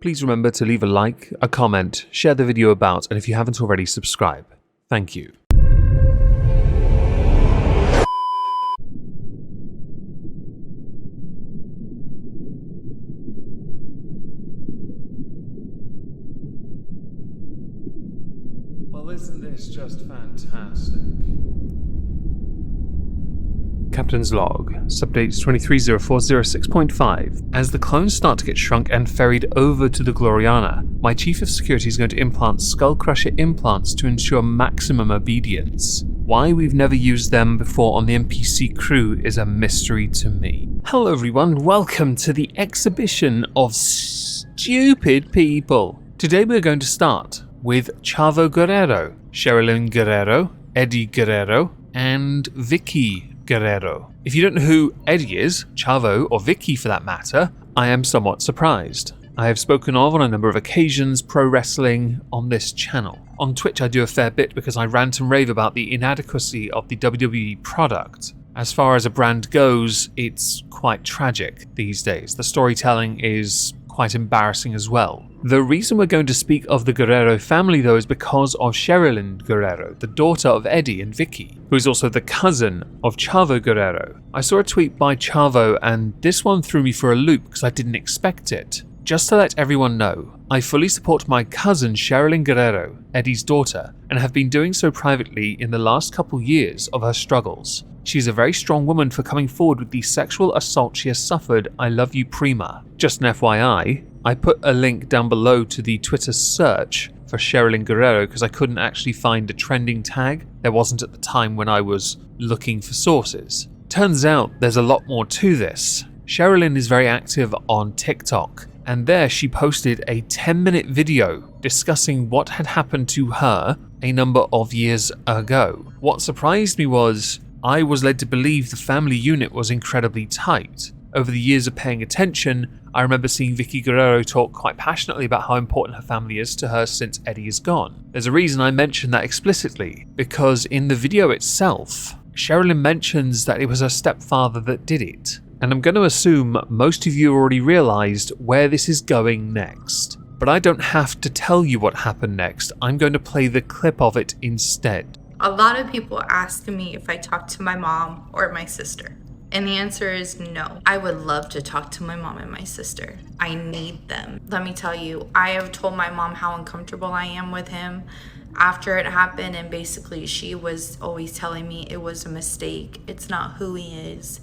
please remember to leave a like, a comment, share the video about, and if you haven't already, subscribe. Thank you. Well, isn't this just fantastic? Captain's log, subdates 230406.5. As the clones start to get shrunk and ferried over to the Gloriana, my chief of security is going to implant skull crusher implants to ensure maximum obedience. Why we've never used them before on the NPC crew is a mystery to me. Hello everyone, welcome to the exhibition of stupid people. Today we're going to start with Chavo Guerrero, Sherilyn Guerrero, Eddie Guerrero, and Vicky Guerrero. If you don't know who Eddie is, Chavo, or Vicky for that matter, I am somewhat surprised. I have spoken of on a number of occasions pro wrestling on this channel. On Twitch I do a fair bit because I rant and rave about the inadequacy of the WWE product. As far as a brand goes, it's quite tragic these days. The storytelling is quite embarrassing as well. The reason we're going to speak of the Guerrero family though is because of Sherilyn Guerrero, the daughter of Eddie and Vicky, who is also the cousin of Chavo Guerrero. I saw a tweet by Chavo and this one threw me for a loop because I didn't expect it. Just to let everyone know, I fully support my cousin Sherilyn Guerrero, Eddie's daughter, and have been doing so privately in the last couple years of her struggles. She's a very strong woman for coming forward with the sexual assault she has suffered. I love you, Prima. Just an FYI, I put a link down below to the Twitter search for Sherilyn Guerrero because I couldn't actually find a trending tag. There wasn't at the time when I was looking for sources. Turns out there's a lot more to this. Sherilyn is very active on TikTok, and there she posted a 10-minute video discussing what had happened to her a number of years ago. What surprised me was I was led to believe the family unit was incredibly tight. Over the years of paying attention, I remember seeing Vicky Guerrero talk quite passionately about how important her family is to her since Eddie is gone. There's a reason I mentioned that explicitly, because in the video itself, Sherilyn mentions that it was her stepfather that did it. And I'm going to assume most of you already realised where this is going next. But I don't have to tell you what happened next, I'm going to play the clip of it instead. A lot of people ask me if I talk to my mom or my sister. And the answer is no. I would love to talk to my mom and my sister. I need them. Let me tell you, I have told my mom how uncomfortable I am with him after it happened. And basically she was always telling me it was a mistake. It's not who he is.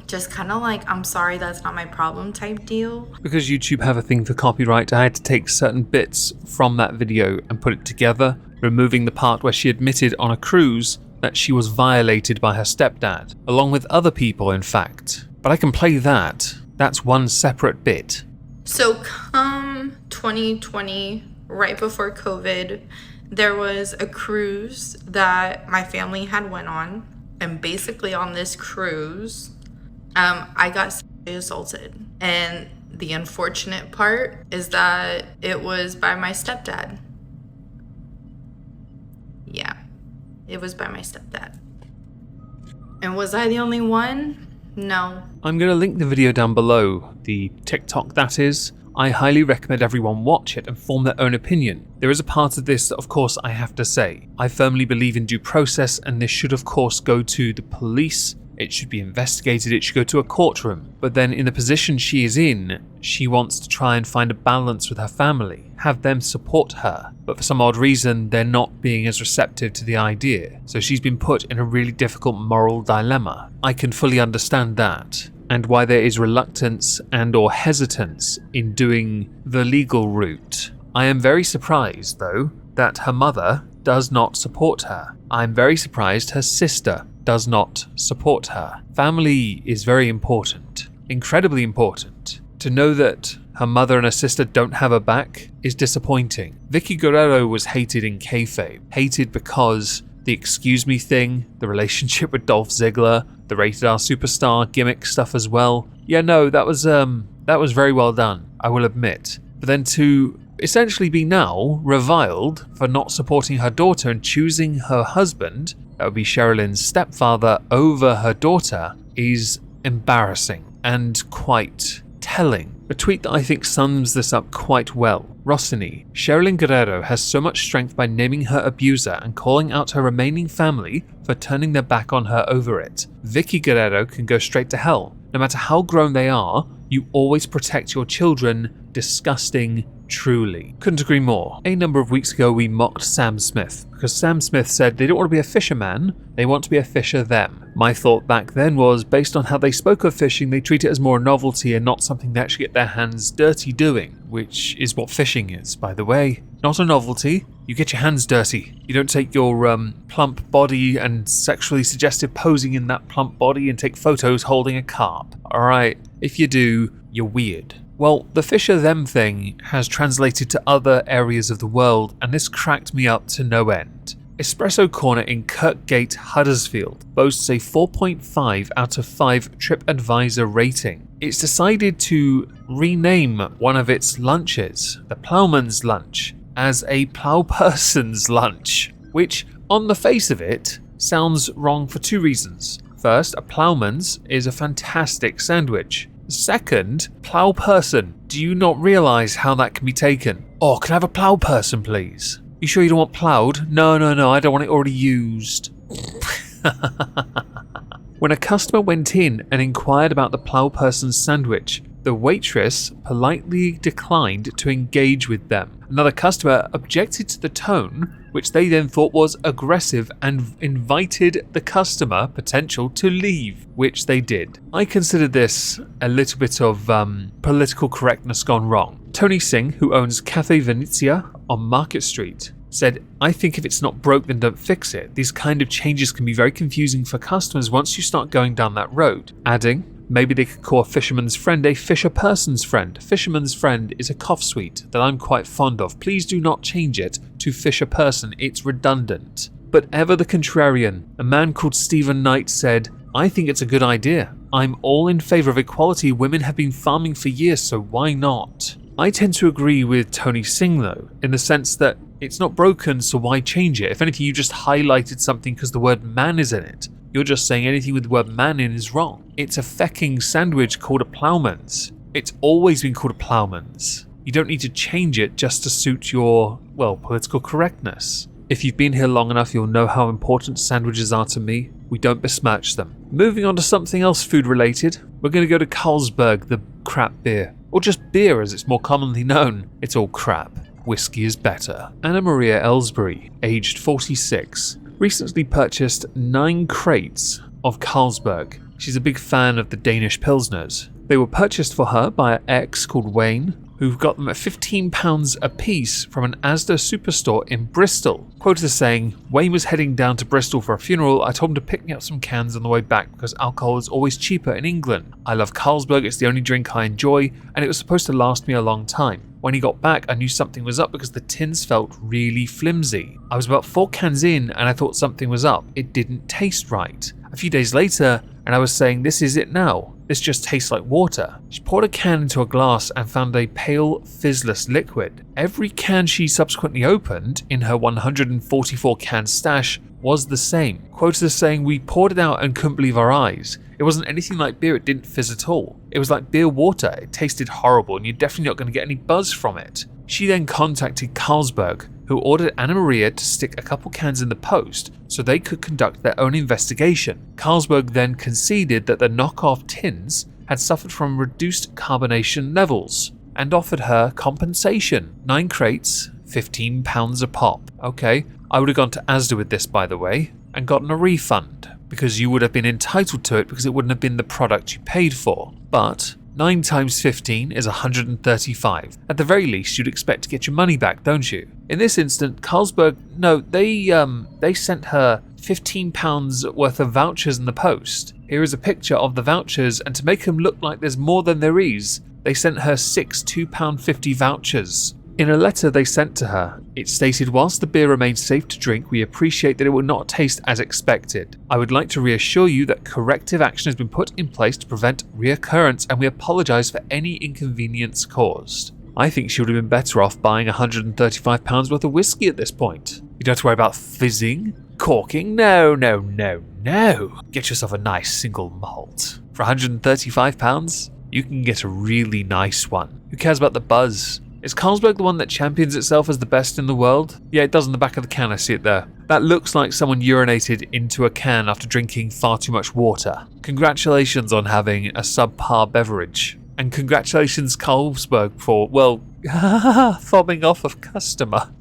Just kind of like, I'm sorry, that's not my problem type deal. Because YouTube have a thing for copyright, I had to take certain bits from that video and put it together, removing the part where she admitted on a cruise that she was violated by her stepdad, along with other people in fact. But I can play that. That's one separate bit. So come 2020, right before COVID, there was a cruise that my family had went on. And basically on this cruise, I got sexually assaulted. And the unfortunate part is that it was by my stepdad. Yeah, it was by my stepdad. And was I the only one? No. I'm going to link the video down below, the TikTok that is. I highly recommend everyone watch it and form their own opinion. There is a part of this that of course I have to say. I firmly believe in due process and this should of course go to the police. It should be investigated, it should go to a courtroom. But then in the position she is in, she wants to try and find a balance with her family, have them support her. But for some odd reason, they're not being as receptive to the idea. So she's been put in a really difficult moral dilemma. I can fully understand that, and why there is reluctance and or hesitance in doing the legal route. I am very surprised, though, that her mother does not support her. I'm very surprised her sister does not support her. Family is very important, incredibly important. To know that her mother and her sister don't have her back is disappointing. Vicky Guerrero was hated in kayfabe, hated because the excuse me thing, the relationship with Dolph Ziggler, the rated R superstar gimmick stuff as well. Yeah, no, that was very well done, I will admit. But then to essentially be now reviled for not supporting her daughter and choosing her husband, that would be Sherilyn's stepfather, over her daughter, is embarrassing and quite telling. A tweet that I think sums this up quite well. Rossini, Sherilyn Guerrero has so much strength by naming her abuser and calling out her remaining family for turning their back on her over it. Vicky Guerrero can go straight to hell. No matter how grown they are, you always protect your children. Disgusting, truly. Couldn't agree more. A number of weeks ago we mocked Sam Smith because Sam Smith said they don't want to be a fisherman, they want to be a fisher them. My thought back then was, based on how they spoke of fishing, they treat it as more a novelty and not something they actually get their hands dirty doing, which is what fishing is, by the way. Not a novelty, you get your hands dirty. You don't take your plump body and sexually suggestive posing in that plump body and take photos holding a carp. Alright, if you do, you're weird. Well, the fisher them thing has translated to other areas of the world, and this cracked me up to no end. Espresso Corner in Kirkgate, Huddersfield boasts a 4.5 out of 5 TripAdvisor rating. It's decided to rename one of its lunches, the Ploughman's Lunch, as a Ploughperson's Lunch, which, on the face of it, sounds wrong for 2 reasons. First, a Ploughman's is a fantastic sandwich. Second, Ploughperson. Do you not realise how that can be taken? Oh, can I have a Ploughperson, please? You sure you don't want ploughed? No, I don't want it already used. When a customer went in and inquired about the Ploughperson's sandwich, the waitress politely declined to engage with them. Another customer objected to the tone, which they then thought was aggressive, and invited the customer potential to leave, which they did. I consider this a little bit of political correctness gone wrong. Tony Singh, who owns Cafe Venezia on Market Street, said, I think if it's not broke, then don't fix it. These kind of changes can be very confusing for customers once you start going down that road. Adding, maybe they could call a fisherman's friend a fisher person's friend. Fisherman's friend is a cough sweet that I'm quite fond of. Please do not change it to fisher person. It's redundant. But ever the contrarian, a man called Stephen Knight said, I think it's a good idea. I'm all in favour of equality. Women have been farming for years, so why not? I tend to agree with Tony Singh though, in the sense that it's not broken, so why change it? If anything, you just highlighted something because the word man is in it. You're just saying anything with the word man in is wrong. It's a fecking sandwich called a Ploughman's. It's always been called a Ploughman's. You don't need to change it just to suit your, well, political correctness. If you've been here long enough, you'll know how important sandwiches are to me. We don't besmirch them. Moving on to something else food related, we're going to go to Carlsberg, the crap beer. Or just beer as it's more commonly known. It's all crap. Whiskey is better. Anna Maria Ellsbury, aged 46, recently purchased 9 crates of Carlsberg. She's a big fan of the Danish Pilsners. They were purchased for her by an ex called Wayne, who got them at £15 a piece from an Asda superstore in Bristol. Quoted as saying, Wayne was heading down to Bristol for a funeral. I told him to pick me up some cans on the way back because alcohol is always cheaper in England. I love Carlsberg, it's the only drink I enjoy, and it was supposed to last me a long time. When he got back, I knew something was up because the tins felt really flimsy. I was about 4 cans in and I thought something was up. It didn't taste right. A few days later, and I was saying, this is it now. This just tastes like water. She poured a can into a glass and found a pale, fizzless liquid. Every can she subsequently opened in her 144 can stash was the same. Quoted as saying, we poured it out and couldn't believe our eyes. It wasn't anything like beer, it didn't fizz at all. It was like beer water, it tasted horrible and you're definitely not going to get any buzz from it. She then contacted Carlsberg, who ordered Anna Maria to stick a couple cans in the post so they could conduct their own investigation. Carlsberg then conceded that the knockoff tins had suffered from reduced carbonation levels and offered her compensation. 9 crates, £15 a pop. Okay, I would have gone to Asda with this, by the way, and gotten a refund because you would have been entitled to it because it wouldn't have been the product you paid for. But 9 times 15 is 135. At the very least, you'd expect to get your money back, don't you? In this instant, Carlsberg, no, they sent her £15 worth of vouchers in the post. Here is a picture of the vouchers, and to make them look like there's more than there is, they sent her 6 £2.50 vouchers. In a letter they sent to her, it stated, whilst the beer remains safe to drink, we appreciate that it will not taste as expected. I would like to reassure you that corrective action has been put in place to prevent reoccurrence, and we apologise for any inconvenience caused. I think she would have been better off buying £135 worth of whiskey at this point. You don't have to worry about fizzing, corking, no. Get yourself a nice single malt. For £135, you can get a really nice one. Who cares about the buzz? Is Carlsberg the one that champions itself as the best in the world? Yeah, it does on the back of the can, I see it there. That looks like someone urinated into a can after drinking far too much water. Congratulations on having a subpar beverage. And congratulations Carlsberg for, well, fobbing off a customer.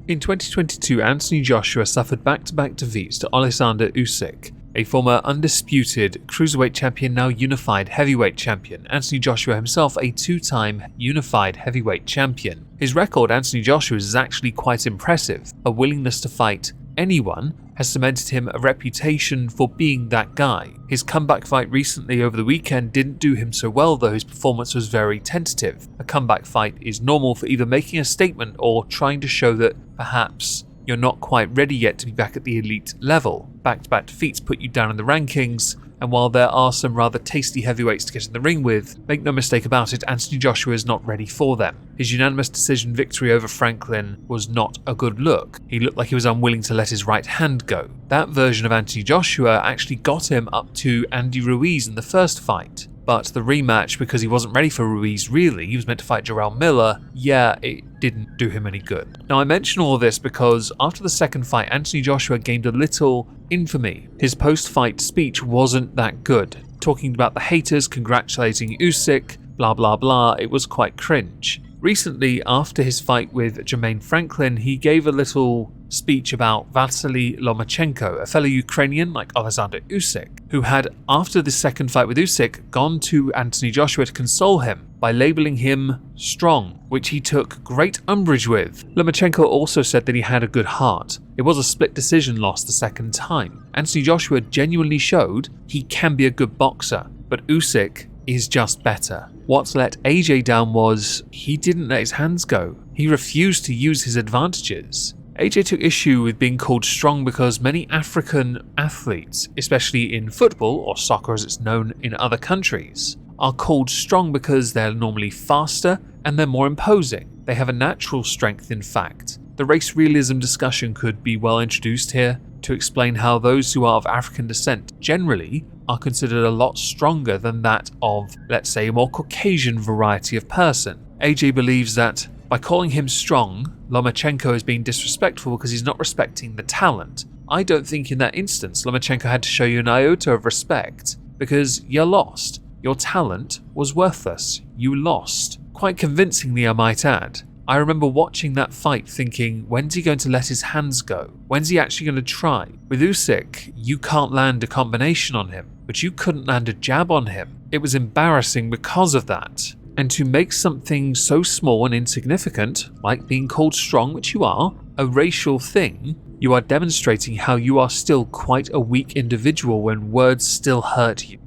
In 2022, Anthony Joshua suffered back-to-back defeats to Alexander Usyk, a former undisputed cruiserweight champion, now unified heavyweight champion. Anthony Joshua himself a two-time unified heavyweight champion. His record, Anthony Joshua's, is actually quite impressive. A willingness to fight anyone has cemented him a reputation for being that guy. His comeback fight recently over the weekend didn't do him so well, though his performance was very tentative. A comeback fight is normal for either making a statement or trying to show that perhaps you're not quite ready yet to be back at the elite level. Back-to-back defeats put you down in the rankings, and while there are some rather tasty heavyweights to get in the ring with, make no mistake about it, Anthony Joshua is not ready for them. His unanimous decision victory over Franklin was not a good look. He looked like he was unwilling to let his right hand go. That version of Anthony Joshua actually got him up to Andy Ruiz in the first fight. But the rematch, because he wasn't ready for Ruiz really, he was meant to fight Jarrell Miller, yeah, it didn't do him any good. Now I mention all of this because after the second fight, Anthony Joshua gained a little infamy. His post-fight speech wasn't that good. Talking about the haters, congratulating Usyk, blah blah blah, it was quite cringe. Recently, after his fight with Jermaine Franklin, he gave a little speech about Vasily Lomachenko, a fellow Ukrainian like Alexander Usyk, who had, after the second fight with Usyk, gone to Anthony Joshua to console him by labeling him strong, which he took great umbrage with. Lomachenko also said that he had a good heart. It was a split decision loss the second time. Anthony Joshua genuinely showed he can be a good boxer, but Usyk is just better. What let AJ down was he didn't let his hands go. He refused to use his advantages. AJ took issue with being called strong because many African athletes, especially in football or soccer as it's known in other countries, are called strong because they're normally faster and they're more imposing. They have a natural strength, in fact. The race realism discussion could be well introduced here to explain how those who are of African descent generally are considered a lot stronger than that of, let's say, a more Caucasian variety of person. AJ believes that by calling him strong, Lomachenko is being disrespectful because he's not respecting the talent. I don't think in that instance Lomachenko had to show you an iota of respect because you lost. Your talent was worthless. You lost. Quite convincingly, I might add. I remember watching that fight thinking, when's he going to let his hands go? When's he actually going to try? With Usyk, you can't land a combination on him, but you couldn't land a jab on him. It was embarrassing because of that. And to make something so small and insignificant, like being called strong, which you are, a racial thing, you are demonstrating how you are still quite a weak individual when words still hurt you.